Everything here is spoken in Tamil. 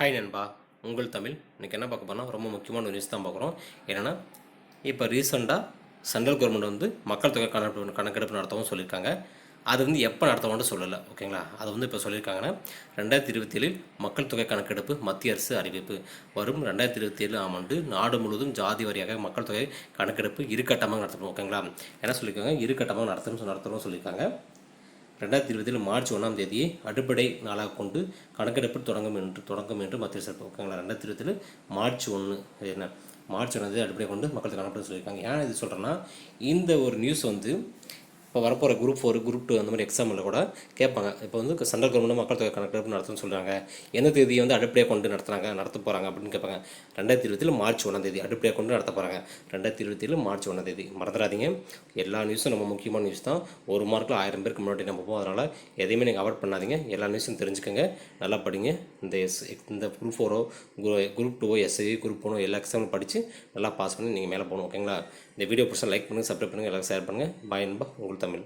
ஹாய் நண்பா, உங்கள் தமிழ். இன்றைக்கி என்ன பார்க்க போனால் ரொம்ப முக்கியமான நியூஸ் தான் பார்க்குறோம். என்னென்னா, இப்போ ரீசெண்டாக சென்ட்ரல் கவர்மெண்ட் வந்து மக்கள் தொகை கணக்கெடுப்பு நடத்தவும் சொல்லியிருக்காங்க. அது வந்து எப்போ நடத்தவோன்னு சொல்லலை, ஓகேங்களா? அது வந்து இப்போ சொல்லியிருக்காங்கன்னா 2027 மக்கள் தொகை கணக்கெடுப்பு மத்திய அரசு அறிவிப்பு. வரும் 2027 ஆண்டு நாடு முழுவதும் ஜாதி வாரியாக மக்கள் தொகை கணக்கெடுப்பு இருக்கட்டமாக நடத்தணும், ஓகேங்களா? என்ன சொல்லியிருக்காங்க? இருக்கட்டமாக நடத்தணும்னு சொல்லியிருக்காங்க. 2027 மார்ச் 1ஆம் தேதியை அடிப்படை நாளாக கொண்டு கணக்கெடுப்பு தொடங்கும் என்று மத்திய அரசு, ஓகேங்களா? 2027 மார்ச் 1 என்ன மார்ச் 1 அடிப்படை கொண்டு மக்கள் கணக்கெடுப்பு சொல்லியிருக்காங்க. ஏன் இது சொல்கிறேன்னா, இந்த ஒரு நியூஸ் வந்து இப்போ வரப்போகிற குரூப் 4 குரூப் 2 அந்த மாதிரி எக்ஸாமில் கூட கேட்பாங்க. இப்போ வந்து சென்ட்ரல் கவர்மெண்ட் மக்கள் தொகை கணக்கெடுப்பு நடத்துன்னு சொல்கிறாங்க, எந்த தேதியை வந்து அடிப்படையாக கொண்டு நடத்த போகிறாங்க அப்படின்னு கேட்பாங்க. 2027 மார்ச் 1ஆம் தேதி அடிப்படையாக கொண்டு நடத்த போகிறாங்க. 2027 மார்ச் 1ஆம் தேதி மறந்துடாதீங்க. எல்லா நியூஸும் நம்ம முக்கியமான நியூஸ் தான். ஒரு மார்க்கில் 1000 பேருக்கு முன்னாடி நம்ம போவோம். அதனால் எதையுமே நீங்கள் அவாய்ட் பண்ணாதீங்க. எல்லா நியூஸும் தெரிஞ்சுக்கோங்க, நல்லா படிங்க. இந்த குரூப் 4ஓ குரூப் 2ஓ எஸ்ஐ குரூப் 1 எல்லா எக்ஸாமும் படித்து நல்லா பாஸ் பண்ணி நீங்கள் மேலே போகணும், ஓகேங்களா? இந்த வீடியோ பிடிச்சா லைக் பண்ணுங்கள், சப்ஸ்கிரைப் பண்ணுங்கள், எல்லாரும் ஷேர் பண்ணுங்கள். பாய் நண்பா, உங்கள் தமிழ்.